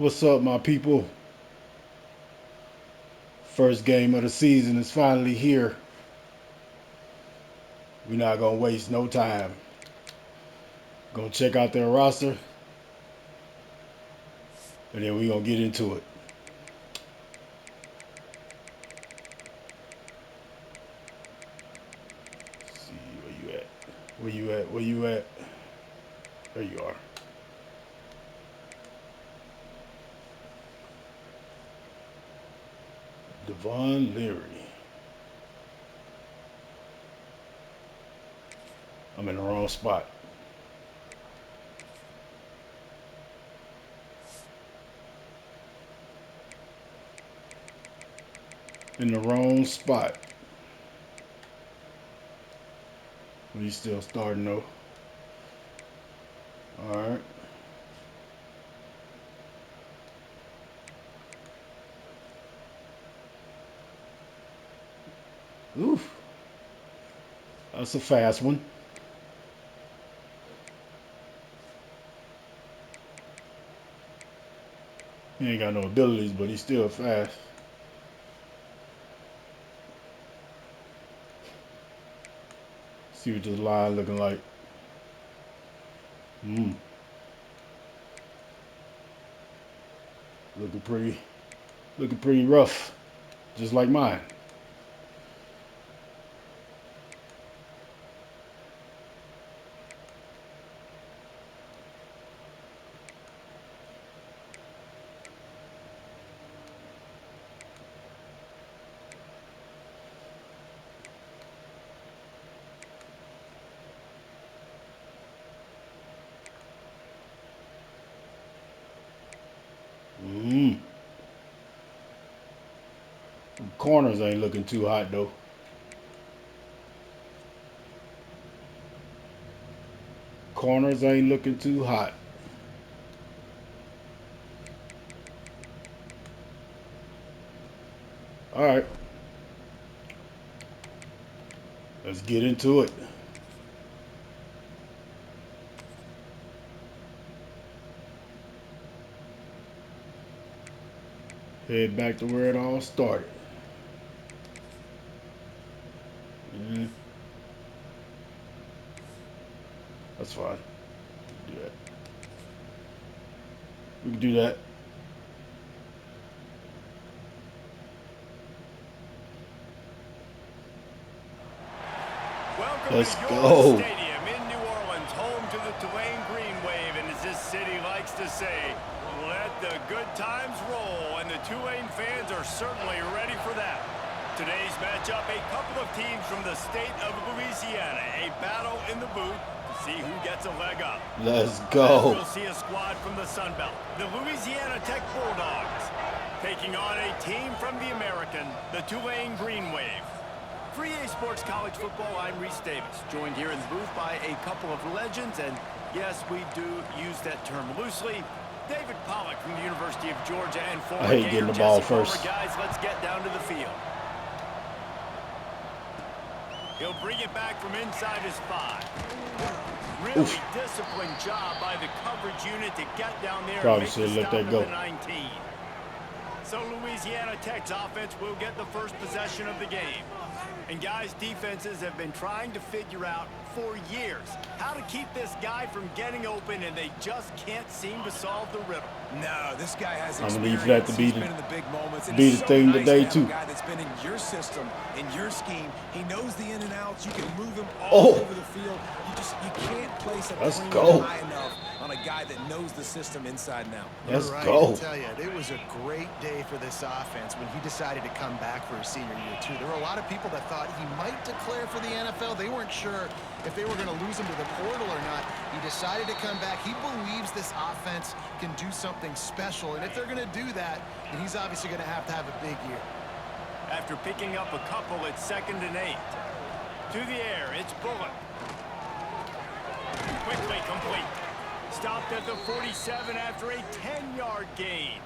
What's up, my people? First game of the season is finally here. We're not gonna waste no time. Gonna check out their roster, and then we're gonna get into it. Let's see where you at. Where you at? Where you at? There you are. Devon Leary. I'm in the wrong spot. In the wrong spot. We still starting though. Alright. Oof. That's a fast one. He ain't got no abilities, but he's still fast. See what this line looking like. Looking pretty rough, just like mine. Corners ain't looking too hot though. Corners ain't looking too hot. All right, let's get into it. Head back to where it all started. That's fine. Do that. We can do that. Let's go. Stadium in New Orleans, home to the Tulane Green Wave, and as this city likes to say, let the good times roll, and the Tulane fans are certainly ready for that. Today's matchup, a couple of teams from the state of Louisiana, a battle in the booth to see who gets a leg up. Let's go. We'll see a squad from the Sun Belt, the LATech Bulldogs, taking on a team from the American, the Tulane Green Wave. For EA Sports College Football, I'm Reese Davis, joined here in the booth by a couple of legends, and yes, we do use that term loosely. David Pollock from the University of Georgia and former I hate getting the ball first. Guys, let's get down to the field. He'll bring it back from inside his 5. Really disciplined job by the coverage unit to get down there Probably and make should the let stop that go. at the 19. So Louisiana Tech's offense will get the first possession of the game. And guys, defenses have been trying to figure out for years how to keep this guy from getting open, and they just can't seem to solve the riddle. No, this guy has I'm experience. gonna leave that to be He's the, been in the big moments, and be it's the so thing nice today to have too. a guy that's been in your system, in your scheme. He knows the in and outs. You can move him all over the field. You can't place a premium high enough on a guy that knows the system inside and out. Let's right. go. I tell you, it was a great day for this offense when he decided to come back for his senior year too. There were a lot of people that thought he might declare for the NFL. They weren't sure if they were going to lose him to the portal or not. He decided to come back. He believes this offense can do something special, and if they're going to do that, then he's obviously going to have a big year. After picking up a couple, it's 2nd and 8. To the air, it's Bullock. Quickly complete. Stopped at the 47 after a 10-yard gain.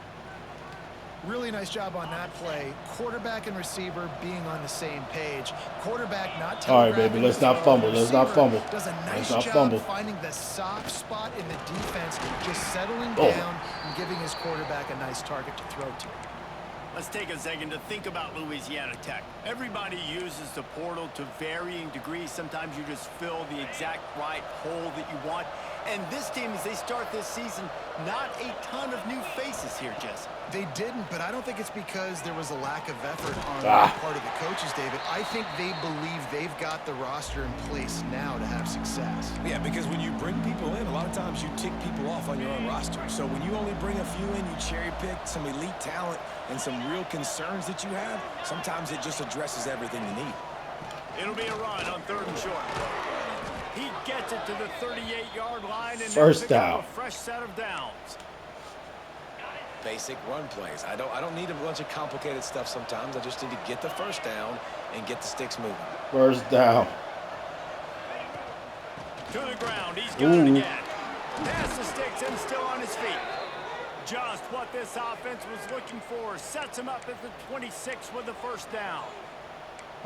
Really nice job on that play. Quarterback and receiver being on the same page. Quarterback not All right, telegraphing baby. Let's the not throw. fumble. Let's not Receiver fumble. does a Let's nice not job fumble. finding the soft spot in the defense, just settling Oh. down and giving his quarterback a nice target to throw to. Let's take a second to think about Louisiana Tech. Everybody uses the portal to varying degrees. Sometimes you just fill the exact right hole that you want. And this team, as they start this season, not a ton of new faces here, Jesse. They didn't, but I don't think it's because there was a lack of effort on the part of the coaches, David. I think they believe they've got the roster in place now to have success. Yeah, because when you bring people in, a lot of times you tick people off on your own roster. So when you only bring a few in, you cherry pick some elite talent and some real concerns that you have, sometimes it just addresses everything you need. It'll be a run on 3rd and short. He gets it to the 38-yard line and First they'll pick down. up a fresh set of downs. Basic run plays. I don't need a bunch of complicated stuff sometimes. I just need to get the first down and get the sticks moving. First down. To the ground. He's got it again. Pass the sticks and still on his feet. Just what this offense was looking for. Sets him up at the 26 with the first down.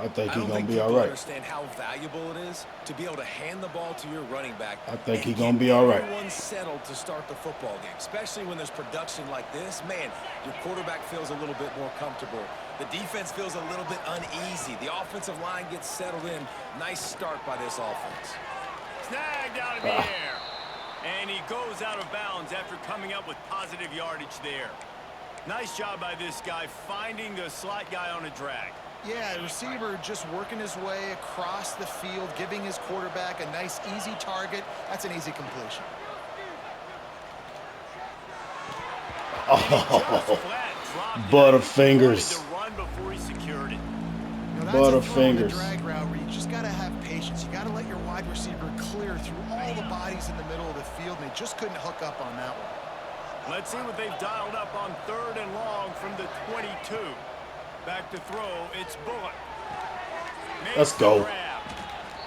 I think I he's don't going think to be all people right. understand how valuable it is to be able to hand the ball to your running back. I think he's and going to get be all right. everyone settled to start the football game, especially when there's production like this. Man, your quarterback feels a little bit more comfortable. The defense feels a little bit uneasy. The offensive line gets settled in. Nice start by this offense. Snagged out of the air. And he goes out of bounds after coming up with positive yardage there. Nice job by this guy finding the slot guy on a drag. Yeah, the receiver just working his way across the field, giving his quarterback a nice, easy target. That's an easy completion. Oh, Butterfingers. Butterfingers. Drag route where you just got to have patience. You got to let your wide receiver clear through all the bodies in the middle of the field, and they just couldn't hook up on that one. Let's see what they've dialed up on 3rd and long from the 22. Back to throw, it's Bullock. Let's go.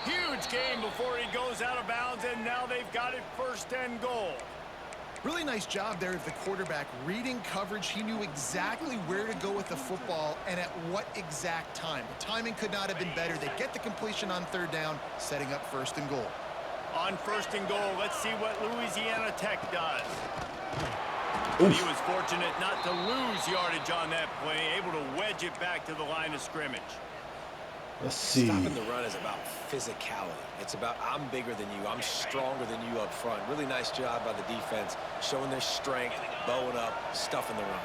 Huge game before he goes out of bounds, and now they've got it 1st and goal. Really nice job there of the quarterback reading coverage. He knew exactly where to go with the football and at what exact time. The timing could not have been better. They get the completion on 3rd down, setting up 1st and goal. On 1st and goal, let's see what Louisiana Tech does. He was fortunate not to lose yardage on that play, able to wedge it back to the line of scrimmage. Let's see. Stopping the run is about physicality. It's about I'm bigger than you. I'm stronger than you up front. Really nice job by the defense, showing their strength, bowing up, stuffing the run.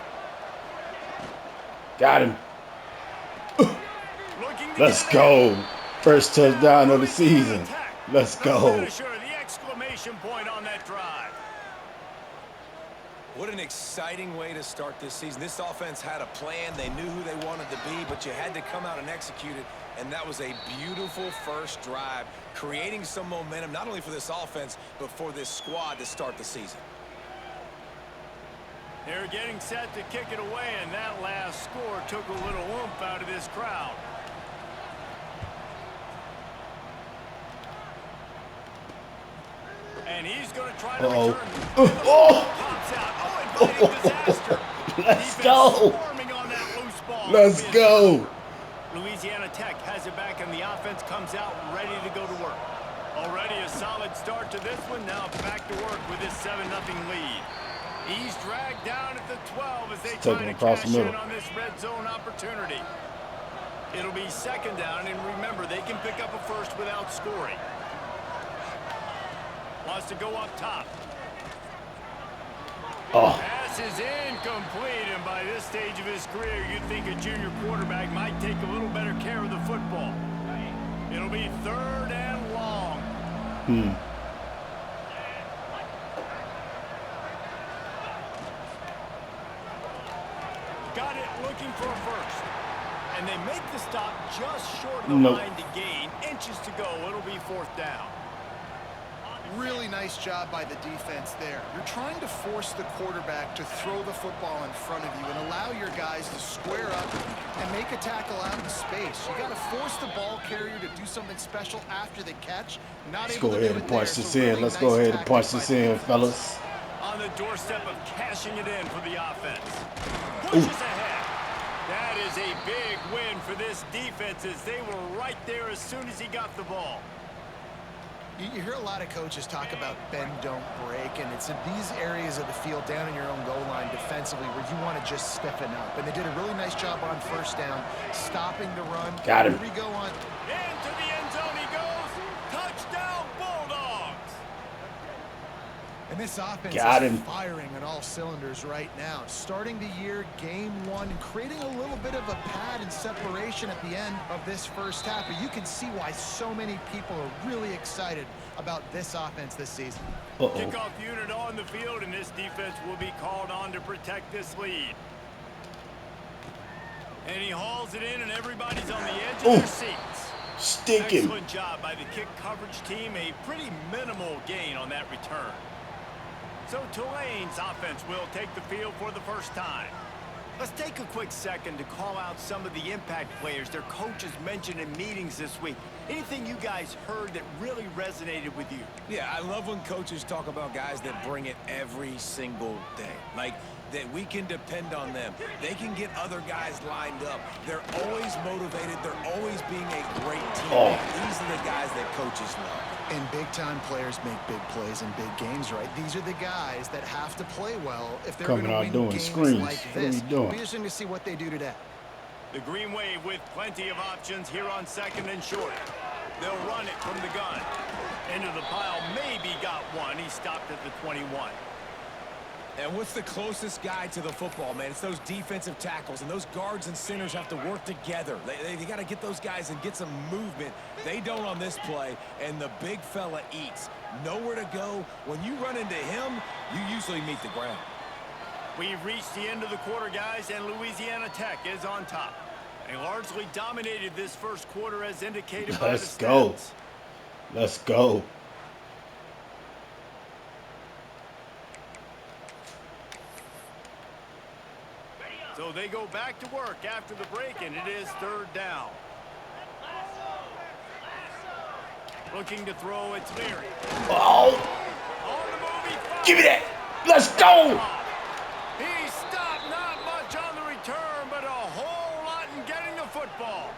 Got him. Let's go. First touchdown of the season. Let's go. The exclamation point on that drive. What an exciting way to start this season. This offense had a plan. They knew who they wanted to be, but you had to come out and execute it. And that was a beautiful first drive, creating some momentum, not only for this offense, but for this squad to start the season. They're getting set to kick it away, and that last score took a little oomph out of this crowd. And he's going to try to return. Pops out. Disaster. Let's go. On that loose ball. Let's go. Louisiana Tech has it back, and the offense comes out ready to go to work. Already a solid start to this one. Now back to work with this 7-0 lead. He's dragged down at the 12 as they try to cash in on this red zone opportunity. It'll be 2nd down, and remember, they can pick up a first without scoring. Wants to go up top. Pass is incomplete, and by this stage of his career, you'd think a junior quarterback might take a little better care of the football. It'll be 3rd and long. Got it, looking for a first. And they make the stop just short of the line to gain. Inches to go. It'll be 4th down. Really nice job by the defense there. You're trying to force the quarterback to throw the football in front of you and allow your guys to square up and make a tackle out in space. You got to force the ball carrier to do something special after the catch. Let's go ahead and punch this in. Let's go ahead and punch this in, fellas. On on the doorstep of cashing it in for the offense. Pushes ahead. That is a big win for this defense as they were right there as soon as he got the ball. You hear a lot of coaches talk about bend, don't break, and it's in these areas of the field down in your own goal line defensively where you want to just stiffen up. And they did a really nice job on first down, stopping the run. Got him. Here we go on. Into the end zone he goes. Touchdown, Bulldogs. And this offense Got is him. firing on all cylinders right now. Starting the year, game one, and creating a little bit of a pad and separation at the end of this first half. But you can see why so many people are really excited about this offense this season. Kickoff unit on the field, and this defense will be called on to protect this lead. And he hauls it in, and everybody's on the edge of their seats. Stinking. Excellent job by the kick coverage team. A pretty minimal gain on that return. So Tulane's offense will take the field for the first time. Let's take a quick second to call out some of the impact players their coaches mentioned in meetings this week. Anything you guys heard that really resonated with you? Yeah, I love when coaches talk about guys that bring it every single day. Like, that we can depend on them. They can get other guys lined up. They're always motivated. They're always being a great team. These are the guys that coaches love. And big-time players make big plays in big games, right? These are the guys that have to play well if they're going to win games screens. like What are this. we doing? It'll be interesting to see what they do today. The Green Wave with plenty of options here on second and short. They'll run it from the gun. Into the pile, maybe got one. He stopped at the 21. And what's the closest guy to the football, man? It's those defensive tackles, and those guards and centers have to work together. They got to get those guys and get some movement. They don't on this play, and the big fella eats. Nowhere to go. When you run into him, you usually meet the ground. We've reached the end of the quarter, guys, and Louisiana Tech is on top. They largely dominated this first quarter as indicated by the stats. Let's go. Let's go. So they go back to work after the break, and it is third down. Looking to throw, it's Leary. Oh, On the move, he fires. give me that. Let's go. He stopped, not much on the return, but a whole lot in getting the football.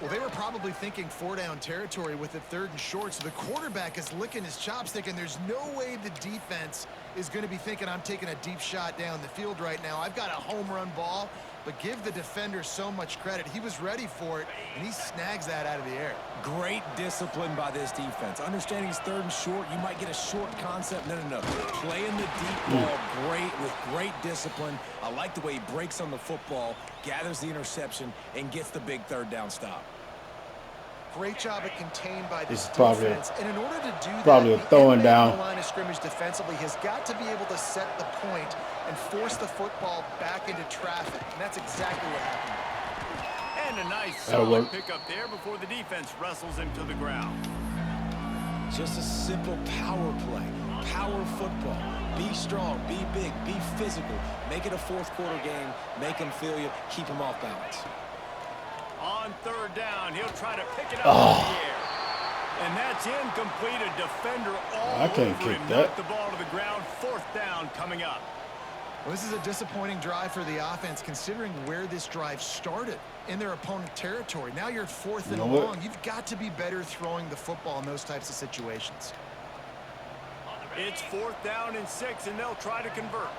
Well, they were probably thinking four-down territory with it third and short, so the quarterback is licking his chops thinking there's no way the defense is going to be thinking I'm taking a deep shot down the field right now. I've got a home run ball, but give the defender so much credit. He was ready for it, and he snags that out of the air. Great discipline by this defense. Understanding it's third and short, you might get a short concept. No. Playing the deep ball great with great discipline. I like the way he breaks on the football, gathers the interception, and gets the big third down stop. Great job at contained by this probably defense. And in order to do that, probably a throwing the down. line of scrimmage defensively has got to be able to set the point and force the football back into traffic. And that's exactly what happened. And a nice That'll solid work. pickup there before the defense wrestles him to the ground. Just a simple power play, power football. Be strong, be big, be physical. Make it a fourth quarter game. Make them feel you. Keep them off balance. On third down, he'll try to pick it up in the air. And that's incomplete. A defender all I can't over kick him. that. Knocked the ball to the ground. Fourth down coming up. Well, this is a disappointing drive for the offense considering where this drive started in their opponent territory. Now you're at fourth and long. You've got to be better throwing the football in those types of situations. It's fourth down and 6, and they'll try to convert.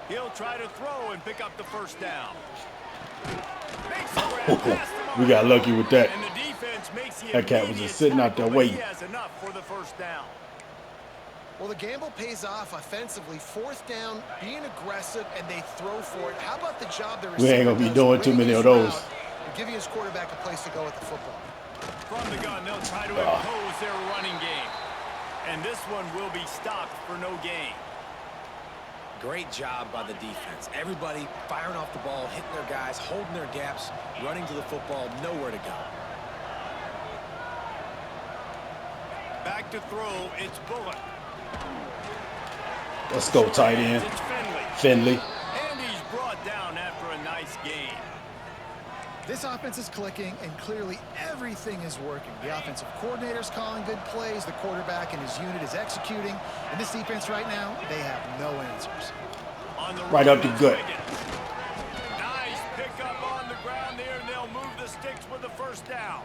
He'll try to throw and pick up the first down. Makes a grab past the We got lucky with that. And the defense makes the That cat was just sitting out there tackle, but waiting. He has enough for the first down. Well, the gamble pays off offensively. Fourth down, being aggressive, and they throw for it. How about the job the We ain't gonna be receiver doing does, too many winning of his those. route and giving his quarterback a place to go with the football. From the gun, they'll try to impose their running game. And this one will be stopped for no gain. Great job by the defense. Everybody firing off the ball, hitting their guys, holding their gaps, running to the football, nowhere to go. Back to throw, it's Bullock. Let's go, tight end. It's Finley. Finley. And he's brought down after a nice gain. This offense is clicking, and clearly everything is working. The offensive coordinator's calling good plays. The quarterback and his unit is executing. And this defense right now, they have no answers. Right up the gut. Nice pickup on the ground there, and they'll move the sticks with the first down.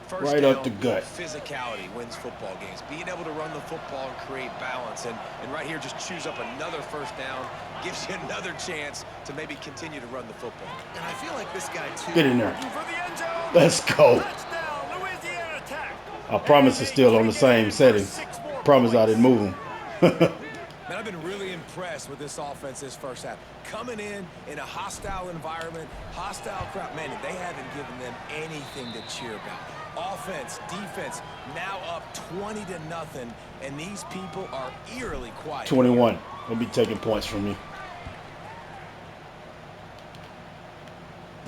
First Right down, up the gut. Physicality wins football games. Being able to run the football and create balance. And right here, just choose up another first down. Gives you another chance to maybe continue to run the football. And I feel like this guy, too. Get in there. For the end zone. Let's go. Touchdown, Louisiana Tech. I promise it's still on the same setting. Promise I didn't move him. Man, I've been really impressed with this offense this first half. Coming in a hostile environment, hostile crowd. Man, they haven't given them anything to cheer about. Offense, defense, now up 20-0, and these people are eerily quiet. 21. They'll be taking points from me.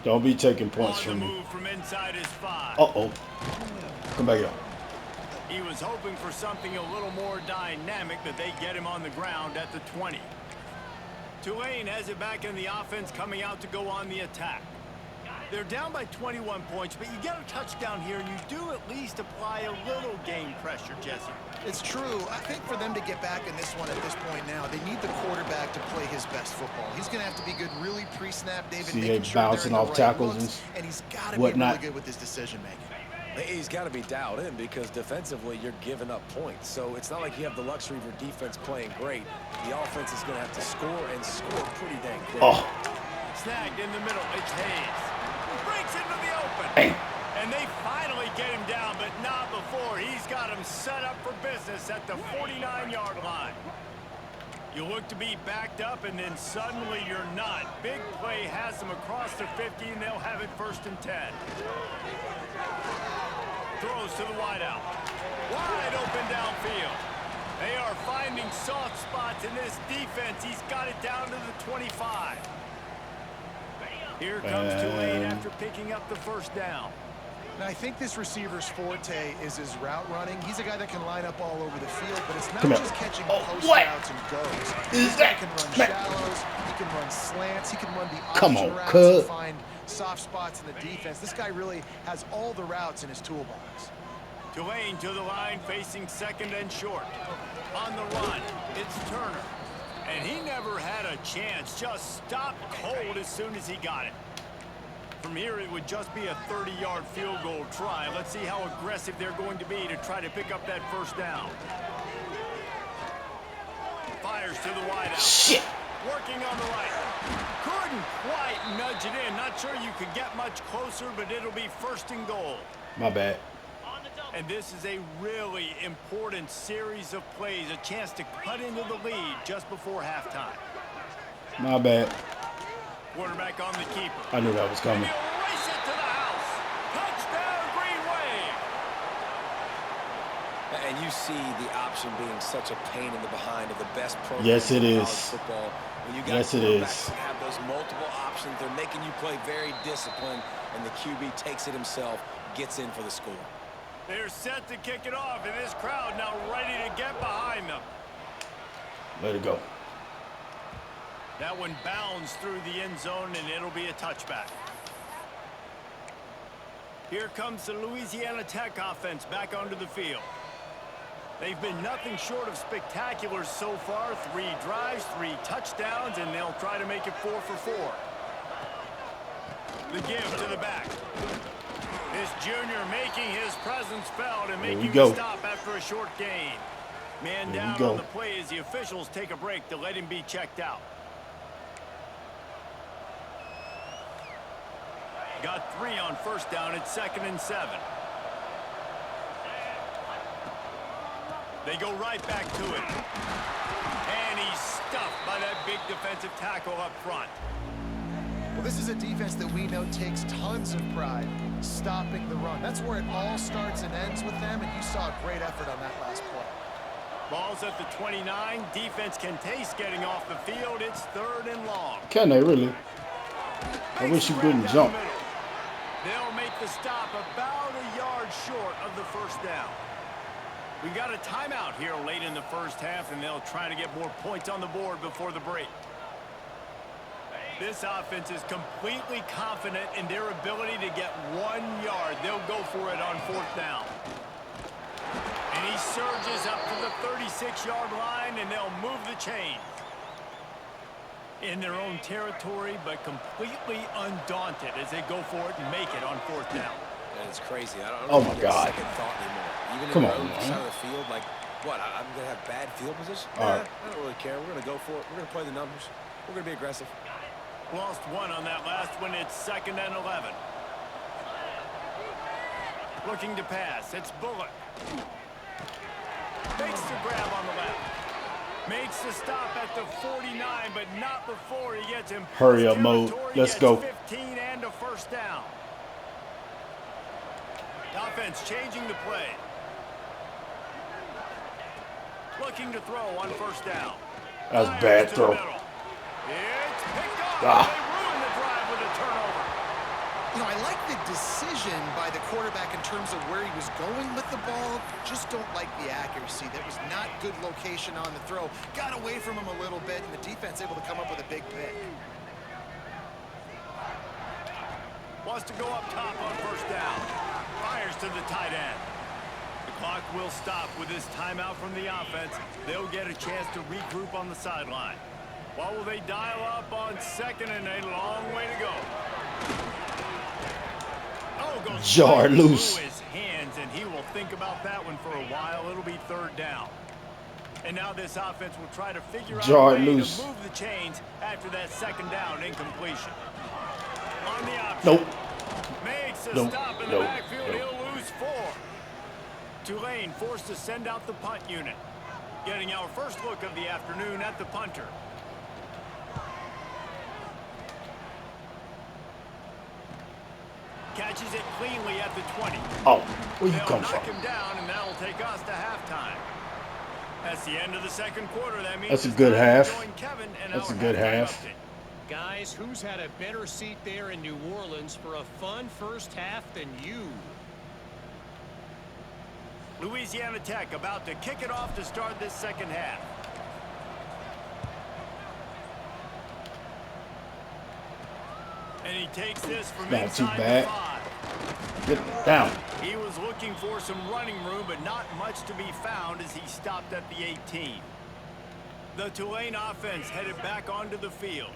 Don't be taking points from me. Move from inside his 5. Uh-oh. Come back here. He was hoping for something a little more dynamic, that they get him on the ground at the 20. Tulane has it back in the offense, coming out to go on the attack. They're down by 21 points, but you get a touchdown here, and you do at least apply a little game pressure, Jesse. It's true. I think for them to get back in this one at this point now, they need the quarterback to play his best football. He's going to have to be good really pre-snap, David. See, making they sure bouncing they're in off the right tackles looks, and he's got to be whatnot. really good with his decision-making. He's got to be dialed in because defensively you're giving up points. So it's not like you have the luxury of your defense playing great. The offense is going to have to score and score pretty dang quick. Oh. Snagged in the middle. It's Hayes. Breaks into the open. Hey. And they finally get him down, but not before. He's got him set up for business at the 49-yard line. You look to be backed up, and then suddenly you're not. Big play has them across the 50, and they'll have it 1st and 10. Throws to the wideout. Wide open downfield. They are finding soft spots in this defense. He's got it down to the 25. Here comes Tulane after picking up the first down. Now, I think this receiver's forte is his route running. He's a guy that can line up all over the field, but it's not just catching post routes and goes. This guy can run shallows, he can run slants, he can run the option routes and find soft spots in the defense. This guy really has all the routes in his toolbox. Tulane to the line, facing 2nd and short. On the run, it's Turner. And he never had a chance, just stopped cold as soon as he got it. From here, it would just be a 30-yard field goal try. Let's see how aggressive they're going to be to try to pick up that first down. Fires to the wideout. Shit. Working on the right. Couldn't quite nudge it in. Not sure you could get much closer, but it'll be 1st and goal. My bad. And this is a really important series of plays, a chance to cut into the lead just before halftime. My bad. Quarterback on the keeper. I knew that was coming. And he'll race it to the house. Touchdown, Green Wave. And you see the option being such a pain in the behind of the best program. Yes, it in is. college football. When you got Yes, it quarterbacks is. that have those multiple options, they're making you play very disciplined, and the QB takes it himself, gets in for the score. They're set to kick it off, and this crowd now ready to get behind them. Let it go. That one bounds through the end zone, and it'll be a touchback. Here comes the Louisiana Tech offense back onto the field. They've been nothing short of spectacular so far. 3 drives, 3 touchdowns, and they'll try to make it 4 for 4. The give to the back. This junior making his presence felt and making the stop after a short gain. Man down on the play as the officials take a break to let him be checked out. Got 3 on 1st down at 2nd and 7. They go right back to it. And he's stuffed by that big defensive tackle up front. Well, this is a defense that we know takes tons of pride stopping the run. That's where it all starts and ends with them, and you saw a great effort on that last play. Ball's at the 29. Defense can taste getting off the field. It's 3rd and long. Can they really? I wish you couldn't jump. They'll make the stop about a yard short of the 1st down. We got a timeout here late in the 1st half, and they'll try to get more points on the board before the break. This offense is completely confident in their ability to get 1 yard. They'll go for it on 4th down. And he surges up to the 36-yard line, and they'll move the chain. In their own territory, but completely undaunted as they go for it and make it on 4th down. And it's crazy. I don't Oh my God. second thought anymore. Even Come in on, the man. side of the field, like, what, I'm going to have bad field position? All right. I don't really care. We're going to go for it. We're going to play the numbers. We're going to be aggressive. Lost 1 on that last one. It's 2nd and 11. Looking to pass. It's Bullock. Makes the grab on the left. Makes the stop at the 49, but not before he gets him. Hurry up mode. Let's go. 15 and a 1st down. Offense changing the play. Looking to throw on 1st down. That was a bad throw. It's picked up. Ah. They ruined the drive with a turnover. You know, I like the decision by the quarterback in terms of where he was going with the ball. Just don't like the accuracy. That was not good location on the throw. Got away from him a little bit, and the defense able to come up with a big pick. Wants to go up top on 1st down. Fires to the tight end. The clock will stop with this timeout from the offense. They'll get a chance to regroup on the sideline. What will they dial up on 2nd and a long way to go? Oh, goes Jar right loose. through his hands, and he will think about that one for a while. It'll be 3rd down. And now this offense will try to figure out Jar a way loose. to move the chains after that 2nd down incompletion. On the option. Nope. Makes a Nope. stop in the backfield. He'll lose 4. Tulane forced to send out the punt unit. Getting our first look of the afternoon at the punter. Catches it cleanly at the 20. Oh, where you They'll come knock from? him down, and that'll take us to halftime. That's the end of the 2nd quarter. That means That's a it's good time to half. join Kevin and That's our a good halftime half. update. Guys, who's had a better seat there in New Orleans for a fun first half than you? Louisiana Tech about to kick it off to start this 2nd half. And he takes this from Not too inside bad. the 5. Get down. He was looking for some running room, but not much to be found as he stopped at the 18. The Tulane offense headed back onto the field.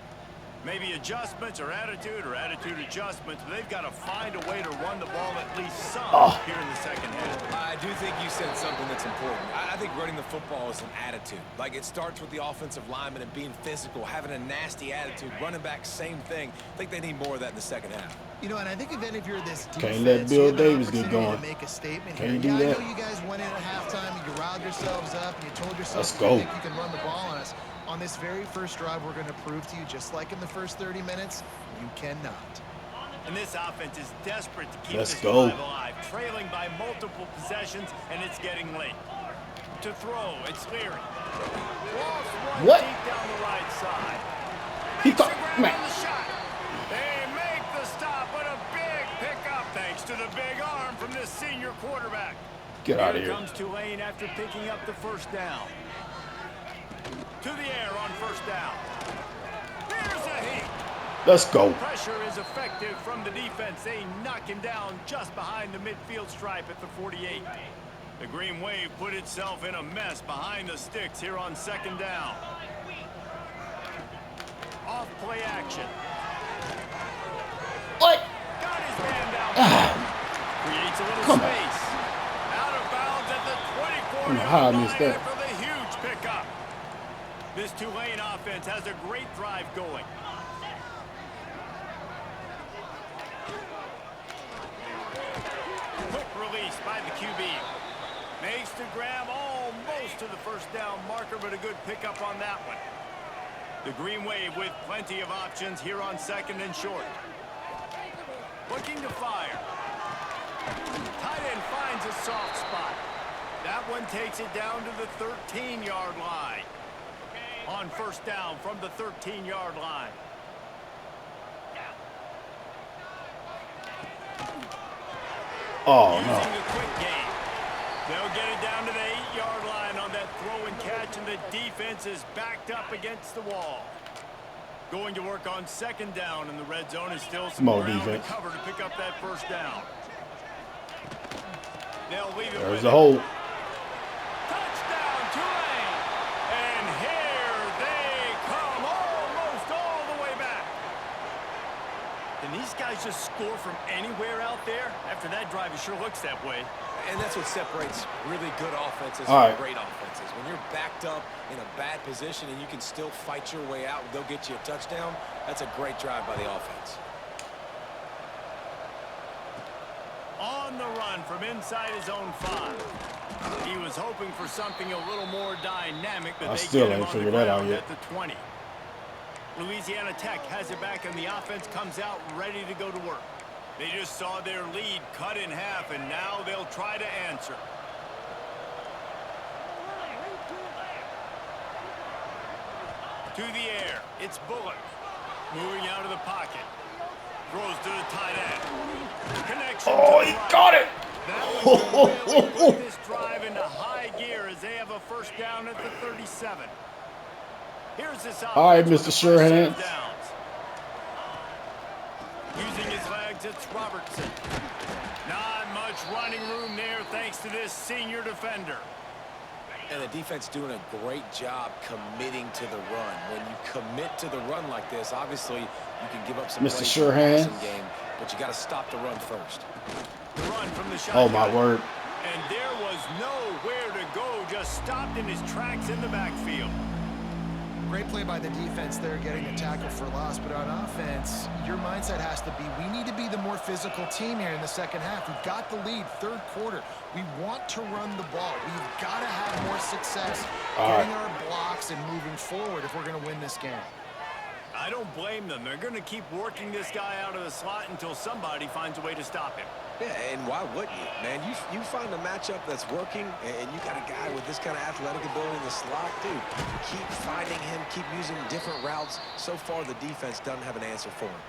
Maybe adjustments or attitude adjustments, but they've got to find a way to run the ball at least some here in the 2nd half. I do think you said something that's important. I think running the football is an attitude. Like, it starts with the offensive lineman and being physical, having a nasty attitude. Running back, same thing. I think they need more of that in the 2nd half. You know, and I think if you're this defense, Can't let Bill you have an Davis get opportunity going. to make a statement Can't here. do Yeah, that. I know you guys went in at halftime and you riled yourselves up and you told yourselves Let's you go. think you can run the ball on us. On this very first drive, we're going to prove to you, just like in the first 30 minutes, you cannot. And this offense is desperate to keep Let's this go. drive alive, trailing by multiple possessions, and it's getting late. To throw, it's Leary. Lost one What? deep down the right side. He Makes the thought, grab man. on the shot. They make the stop, but a big pickup thanks to the big arm from this senior quarterback. Get out of Here here. comes Tulane after picking up the 1st down. To the air on 1st down. There's a heat. Let's go. Pressure is effective from the defense. They knock him down just behind the midfield stripe at the 48. The Green Wave put itself in a mess behind the sticks here on 2nd down. Off play action. What? Got his man down. Creates a little Come on. space. Out of bounds at the 24 don't know how I yard missed line that. for the huge pickup. This Tulane offense has a great drive going. Quick release by the QB. Makes the grab almost to the 1st down marker, but a good pickup on that one. The Green Wave with plenty of options here on 2nd and short. Looking to fire. Tight end finds a soft spot. That one takes it down to the 13-yard line. On 1st down from the 13-yard line. Oh, Using no. the quick game. They'll get it down to the 8-yard line on that throw and catch, and the defense is backed up against the wall. Going to work on second down in the red zone is still some Come on, ground to defense. cover to pick up that first down. They'll leave it There's with the it. hole. Touchdown, Tulane! And here they come, almost all the way back. Can these guys just score from anywhere out there? After that drive, it sure looks that way. And that's what separates really good offenses All from right. great offenses. When you're backed up in a bad position and you can still fight your way out and go get you a touchdown, that's a great drive by the offense. On the run from inside his own 5. He was hoping for something a little more dynamic, but I they still get him ain't on the figured that out ground yet. at the 20. Louisiana Tech has it back, and the offense comes out ready to go to work. They just saw their lead cut in half, and now they'll try to answer. To the air, it's Bullock. Moving out of the pocket. Throws to the tight end. Connection Oh, to he the right. got it. That will really put this drive into high gear as they have a first down at the 37. Here's this offense. All right, with Mr. the Sure first set Hands. of downs. Using his legs, it's Robertson. Not much running room there thanks to this senior defender. And the defense doing a great job committing to the run. When you commit to the run like this, obviously you can give up some Mr. plays Sure in the passing Hands. game, but you got to stop the run first. The run from the Oh, shotgun. my word. And there was nowhere to go, just stopped in his tracks in the backfield. Great play by the defense there, getting a tackle for loss. But on offense, your mindset has to be, we need to be the more physical team here in the second half. We've got the lead, third quarter. We want to run the ball. We've got to have more success getting our blocks and moving forward if we're going to win this game. I don't blame them. They're going to keep working this guy out of the slot until somebody finds a way to stop him. Yeah, and why wouldn't you, man? You find a matchup that's working, and you got a guy with this kind of athletic ability in the slot, dude. Keep finding him, keep using different routes. So far, the defense doesn't have an answer for him.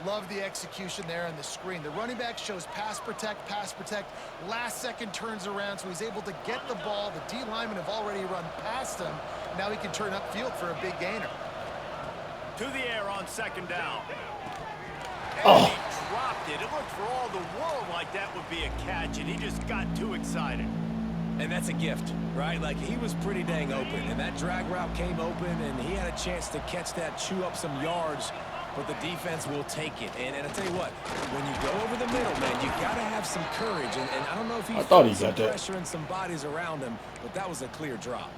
Love the execution there on the screen. The running back shows pass protect, last second turns around, so he's able to get the ball. The D linemen have already run past him. Now he can turn upfield for a big gainer. To the air on second down. And Oh. he dropped it. It looked for all the world like that would be a catch, and he just got too excited. And that's a gift, right? Like, he was pretty dang open, and that drag route came open, and he had a chance to catch that, chew up some yards, but the defense will take it. And I tell you what, when you go over the middle, man, you got to have some courage. And I don't know if he thought he felt some got that. pressure and some bodies around him, but that was a clear drop.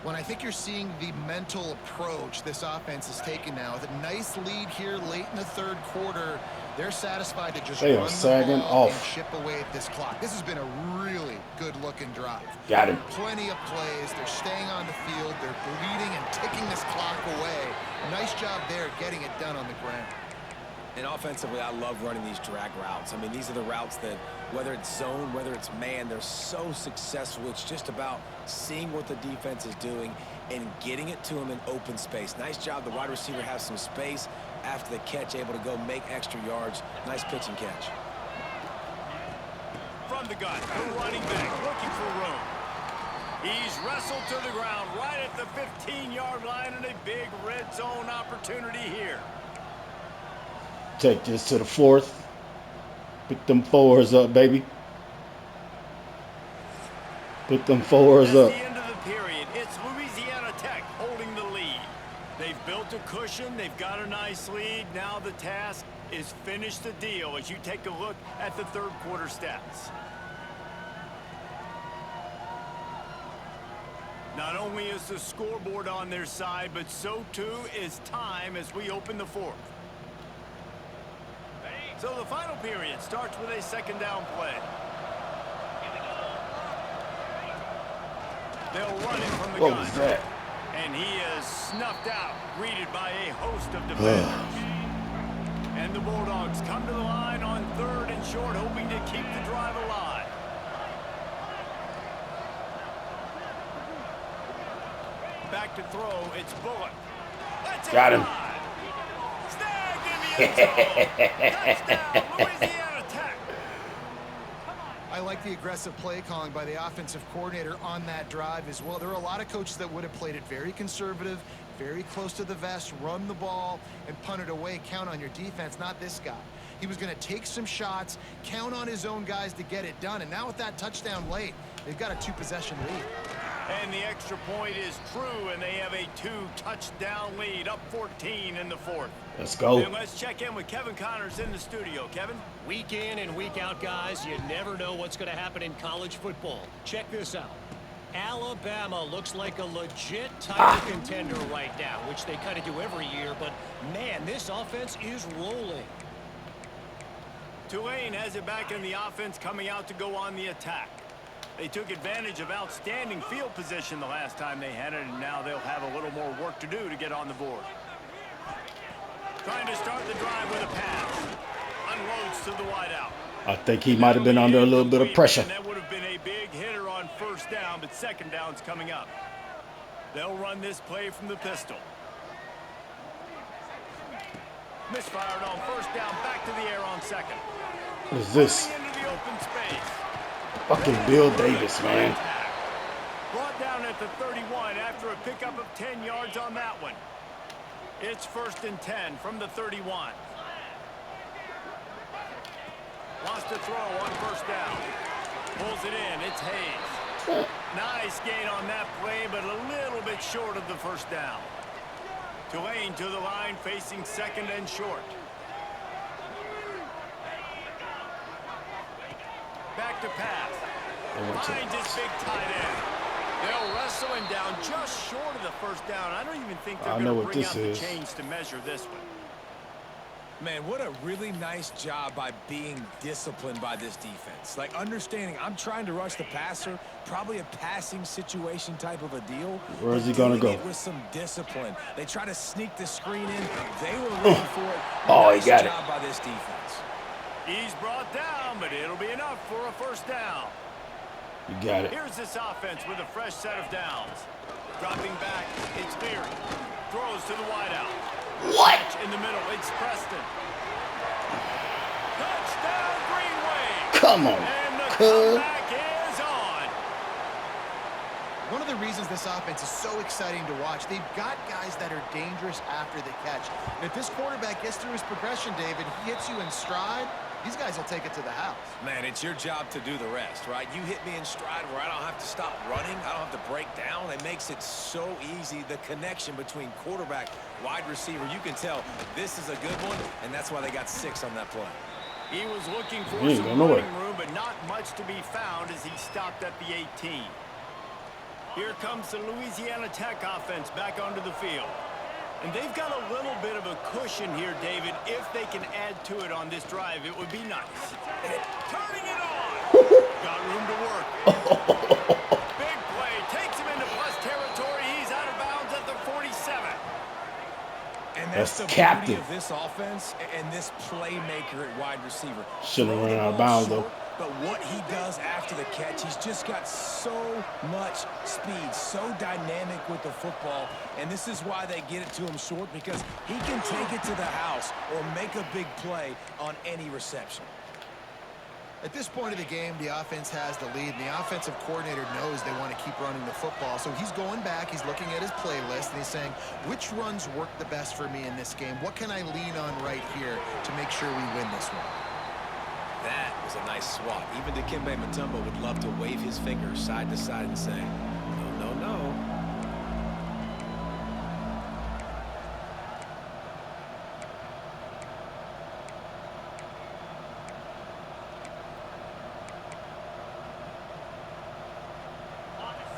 When I think you're seeing the mental approach this offense is taking now, with a nice lead here late in the third quarter, they're satisfied to just They are run the sagging ball off. and chip away at this clock. This has been a really good-looking drive. Got him. Plenty of plays. They're staying on the field. They're bleeding and ticking this clock away. Nice job there getting it done on the ground. And offensively, I love running these drag routes. I mean, these are the routes that, whether it's zone, whether it's man, they're so successful. It's just about seeing what the defense is doing and getting it to them in open space. Nice job. The wide receiver has some space after the catch, able to go make extra yards. Nice pitch and catch. From the gun, the running back looking for room. He's wrestled to the ground right at the 15-yard line, and a big red zone opportunity here. Take this to the fourth. Pick them fours up, baby. Pick them fours That's up. the end of the period. It's Louisiana Tech holding the lead. They've built a cushion. They've got a nice lead. Now the task is finish the deal as you take a look at the third quarter stats. Not only is the scoreboard on their side, but so too is time as we open the fourth. So the final period starts with a second down play. They'll run it from the What gun. was that? And he is snuffed out, greeted by a host of defenders. And the Bulldogs come to the line on third and short, hoping to keep the drive alive. Back to throw, it's Bullock. That's Got him. Snagged in the end zone. Touchdown, Louisiana Tech. I like the aggressive play calling by the offensive coordinator on that drive as well. There are a lot of coaches that would have played it very conservative, very close to the vest, run the ball, and punt it away. Count on your defense, not this guy. He was going to take some shots, count on his own guys to get it done. And now with that touchdown late, they've got a 2-possession lead. And the extra point is true, and they have a 2-touchdown lead, up 14 in the fourth. Let's go. And let's check in with Kevin Connors in the studio. Kevin? Week in and week out, guys, you never know what's going to happen in college football. Check this out. Alabama looks like a legit title contender right now, which they kind of do every year, but man, this offense is rolling. Tulane has it back in the offense, coming out to go on the attack. They took advantage of outstanding field position the last time they had it, and now they'll have a little more work to do to get on the board. Trying to start the drive with a pass. Unloads to the wideout. I think he might have been under a little bit of pressure. And that would have been a big hitter on first down, but second down's coming up. They'll run this play from the pistol. Misfired on first down, back to the air on second. What is this? Into the open space. Fucking Bill Davis, man. Brought down at the 31 after a pickup of 10 yards on that one. It's 1st and 10 from the 31. Lost a throw on first down. Pulls it in. It's Hayes. Nice gain on that play, but a little bit short of the first down. Tulane to the line, facing second and short. Back to pass. Finds his big tight end. They'll wrestle him down just short of the first down. I don't even think they're going to bring out the chains to measure this one. Man, what a really nice job by being disciplined by this defense. Like, understanding I'm trying to rush the passer, probably a passing situation type of a deal. Where is he going to go? With some discipline. They try to sneak the screen in. They were looking for it. Oh, nice he got job by this defense. He's brought down, but it'll be enough for a first down. You got it. Here's this offense with a fresh set of downs. Dropping back, it's Leary. Throws to the wideout. What? In the middle, it's Preston. Touchdown, Greenway. Come on. And the comeback is on. One of the reasons this offense is so exciting to watch, they've got guys that are dangerous after the catch. And if this quarterback gets through his progression, David, he hits you in stride, these guys will take it to the house. Man, it's your job to do the rest, right? You hit me in stride where I don't have to stop running. I don't have to break down. It makes it so easy. The connection between quarterback, wide receiver, you can tell this is a good one, and that's why they got 6 on that play. He was looking for some running room, but not much to be found as he stopped at the 18. Here comes the Louisiana Tech offense back onto the field. And they've got a little bit of a cushion here, David. If they can add to it on this drive, it would be nice. Turning it on. Got room to work. Big play. Takes him into plus territory. He's out of bounds at the 47. And that's the beauty of this offense and this playmaker at wide receiver. Shouldn't have run out of bounds, though. But what he does after the catch, he's just got so much speed, so dynamic with the football. And this is why they get it to him short, because he can take it to the house or make a big play on any reception. At this point of the game, the offense has the lead, and the offensive coordinator knows they want to keep running the football. So he's going back, he's looking at his playlist, and he's saying, which runs work the best for me in this game? What can I lean on right here to make sure we win this one? That was a nice swat. Even Dikembe Mutombo would love to wave his fingers side to side and say, no, no, no.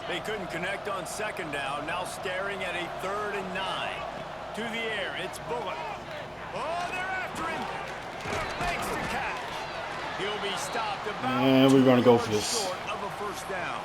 They couldn't connect on second down. Now staring at a 3rd and 9. To the air, it's Bullock. Oh, they're after him. Makes the catch. He'll be stopped about and we're going to go for this. short of a first down.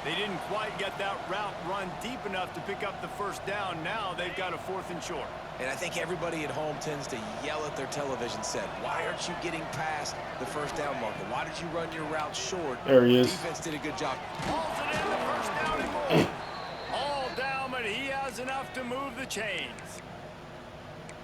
They didn't quite get that route run deep enough to pick up the first down. Now they've got a 4th and short. And I think everybody at home tends to yell at their television set, why aren't you getting past the first down marker? Why did you run your route short? There he is. Defense did a good job. Pulls it in, the first down and more. All down, but he has enough to move the chains.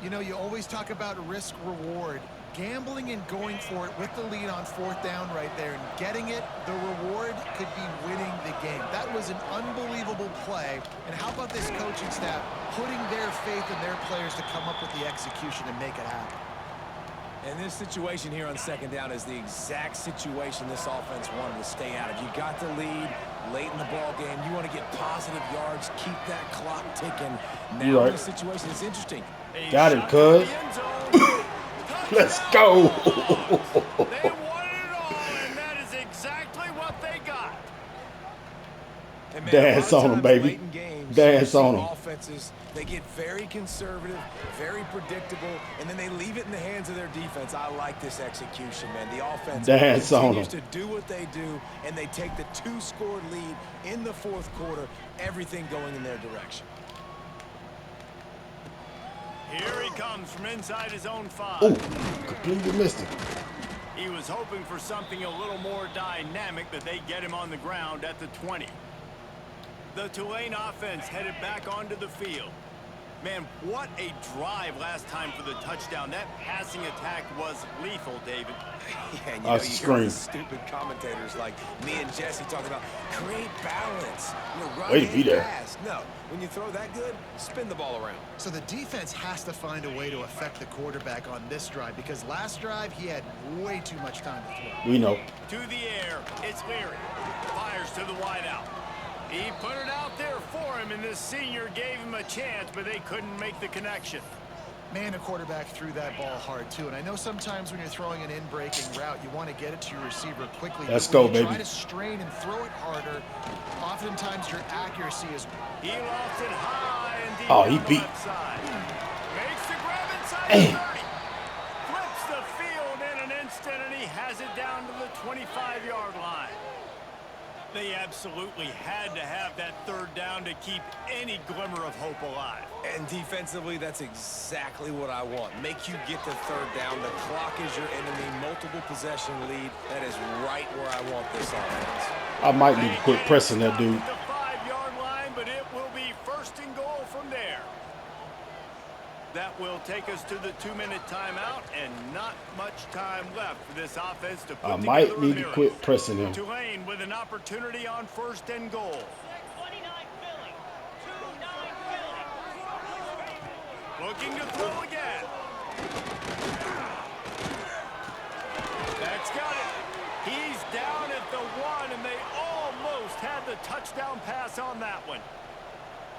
You know, you always talk about risk-reward. gambling and going for it with the lead on 4th down right there and getting it, the reward could be winning the game. That was an unbelievable play. And how about this coaching staff putting their faith in their players to come up with the execution and make it happen? And this situation here on 2nd down is the exact situation this offense wanted to stay out of. You got the lead late in the ball game. You want to get positive yards, keep that clock ticking. Now in this situation, it's interesting. Got it, cuz. Let's go. They wanted it all, and that is exactly what they got. And man, Dance on them, baby. Dance on them. Offenses, they get very conservative, very predictable, and then they leave it in the hands of their defense. I like this execution, man. The offense Dance on continues them. to do what they do, and they take the 2-score lead in the 4th quarter, everything going in their direction. Here he comes from inside his own 5. Oh, completely missed it. He was hoping for something a little more dynamic, but they get him on the ground at the 20. The Tulane offense headed back onto the field. Man, what a drive last time for the touchdown. That passing attack was lethal, David. Yeah, and That's you screen. hear the stupid commentators like me and Jesse talking about create balance. Run Way to be and there. pass. No, when you throw that good, spin the ball around. So the defense has to find a way to affect the quarterback on this drive because last drive he had way too much time to throw. We know. To the air, it's Leary. Fires to the wideout. He put it out there for him, and this senior gave him a chance, but they couldn't make the connection. Man, the quarterback threw that ball hard, too. And I know sometimes when you're throwing an in-breaking route, you want to get it to your receiver quickly. Let's but when go, you baby. try to strain and throw it harder, oftentimes your accuracy is... He lost it high and deep Oh, he on the beat. left side. Makes the grab inside Hey. the 30. Flips the field in an instant, and he has it down to the 25-yard line. They absolutely had to have that 3rd down to keep any glimmer of hope alive. And defensively, that's exactly what I want. Make you get the 3rd down. The clock is your enemy. Multiple possession lead. That is right where I want this offense. I might need to quit pressing that dude. The 5-yard line, but it will be 1st and goal from there. That will take us to the 2-minute timeout, and not much time left for this offense to put I together might a need to miracle. quit pressing him. Tulane with an opportunity on 1st and goal. Looking to throw again. That's got it. He's down at the 1, and they almost had the touchdown pass on that one.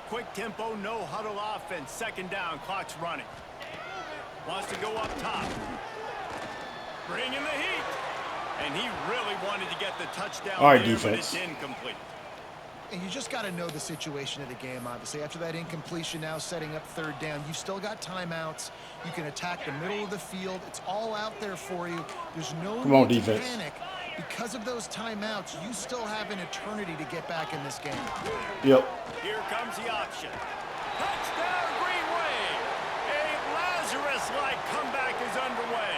Quick tempo, no huddle offense. 2nd down, clock's running. Wants to go up top. Bringing the heat. And he really wanted to get the touchdown. All right, there, defense. but it's incomplete. And you just got to know the situation of the game, obviously. After that incompletion, now setting up 3rd down, you've still got timeouts. You can attack the middle of the field. It's all out there for you. There's no Come on, need to defense. panic. Because of those timeouts, you still have an eternity to get back in this game. Yep. Here comes the option. Touchdown, Green Wave. A Lazarus-like comeback is underway.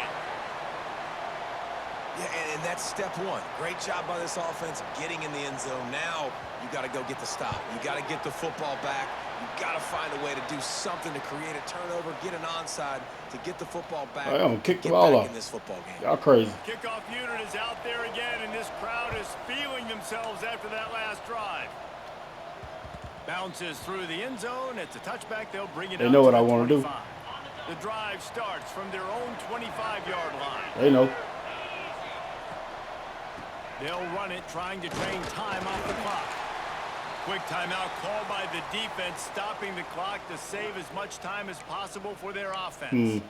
Yeah, and that's step 1. Great job by this offense getting in the end zone. Now you got to go get the stop. You got to get the football back. You got to find a way to do something to create a turnover, get an onside, to get the football back. I don't kick the get ball back off. in this football game. Y'all crazy. Kickoff unit is out there again, and this crowd is feeling themselves after that last drive. Bounces through the end zone. It's a touchback. They'll bring it They out know to what the I wanna do. 25. The drive starts from their own 25-yard line. They know. They'll run it, trying to drain time off the clock. Quick timeout called by the defense, stopping the clock to save as much time as possible for their offense.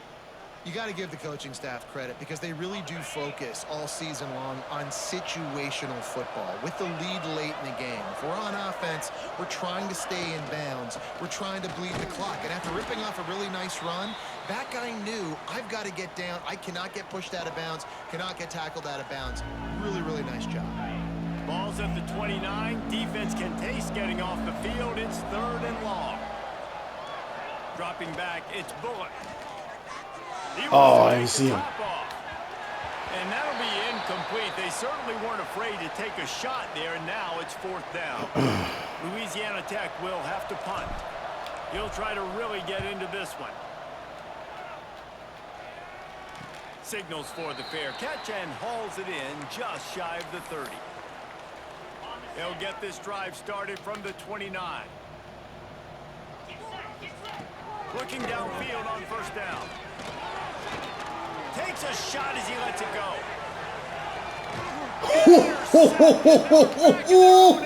You got to give the coaching staff credit because they really do focus all season long on situational football with the lead late in the game. If we're on offense, we're trying to stay in bounds. We're trying to bleed the clock. And after ripping off a really nice run, that guy knew, I've got to get down. I cannot get pushed out of bounds, cannot get tackled out of bounds. Really, really nice job. Ball's at the 29. Defense can taste getting off the field. It's 3rd and long. Dropping back, it's Bullock. Oh, I didn't see him. And that'll be incomplete. They certainly weren't afraid to take a shot there, and now it's 4th down. Louisiana Tech will have to punt. He'll try to really get into this one. Signals for the fair catch and hauls it in just shy of the 30. They'll get this drive started from the 29. Looking downfield on first down. Takes a shot as he lets it go.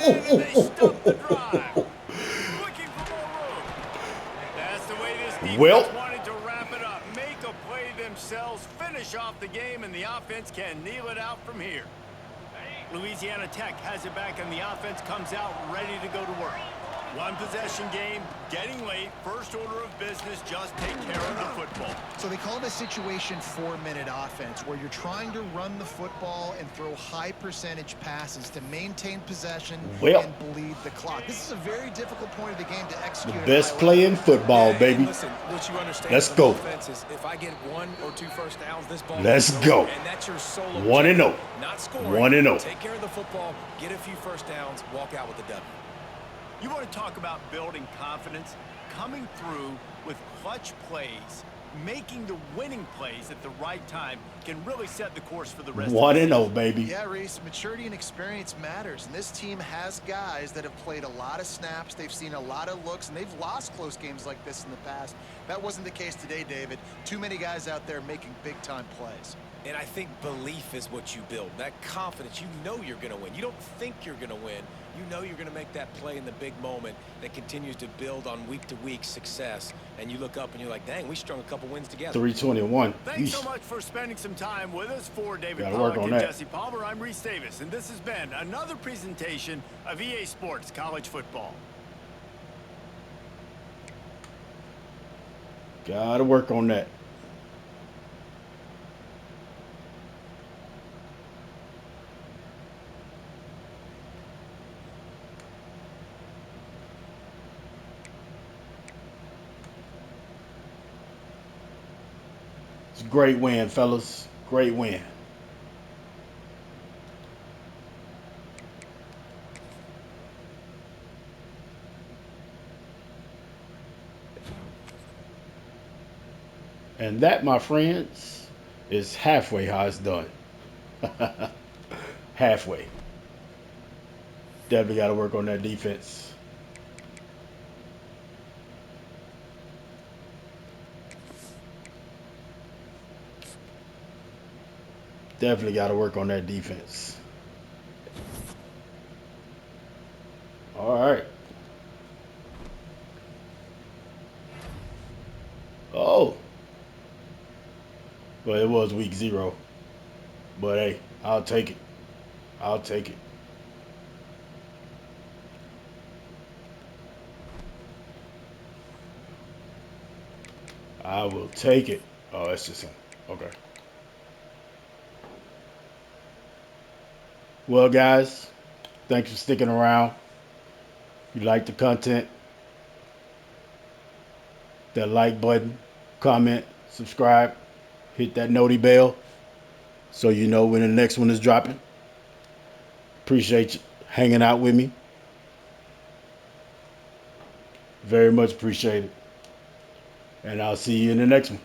And they stop the drive. Looking for more room. That's the way this defense wanted to wrap it up. Make a play themselves, finish off the game, and the offense can kneel it out from here. Louisiana Tech has it back, and the offense comes out ready to go to work. One possession game, getting late, first order of business, just take care of the football. So they call it a situation 4-minute offense where you're trying to run the football and throw high percentage passes to maintain possession and bleed the clock. This is a very difficult point of the game to execute. The best play in football, baby. Listen, what you understand Let's go. Is if I get 1 or 2 first downs, this ball Let's go. And that's your solo 1-0. Not scoring. 1-0. Take care of the football, get a few first downs, walk out with the W. You want to talk about building confidence? Coming through with clutch plays, making the winning plays at the right time can really set the course for the rest of the season. 1-0, baby. Yeah, Reese, maturity and experience matters, and this team has guys that have played a lot of snaps, they've seen a lot of looks, and they've lost close games like this in the past. That wasn't the case today, David. Too many guys out there making big-time plays. And I think belief is what you build. That confidence, you know you're going to win. You don't think you're going to win. You know you're going to make that play in the big moment that continues to build on week-to-week success. And you look up and you're like, dang, we strung a couple wins together. 321. Thanks so much for spending some time with us. For David Gotta Pollack work on and that. Jesse Palmer, I'm Reese Davis, and this has been another presentation of EA Sports College Football. Gotta work on that. It's a great win, fellas. Great win. And that, my friends, is halfway how it's done. Halfway. Definitely got to work on that defense. Definitely got to work on that defense. All right. Oh. Well, it was week 0. But hey, I'll take it. I'll take it. I will take it. Oh, that's just him. Okay. Well, guys, thanks for sticking around. If you like the content, that like button, comment, subscribe, hit that noti bell so you know when the next one is dropping. Appreciate you hanging out with me. Very much appreciated. And I'll see you in the next one.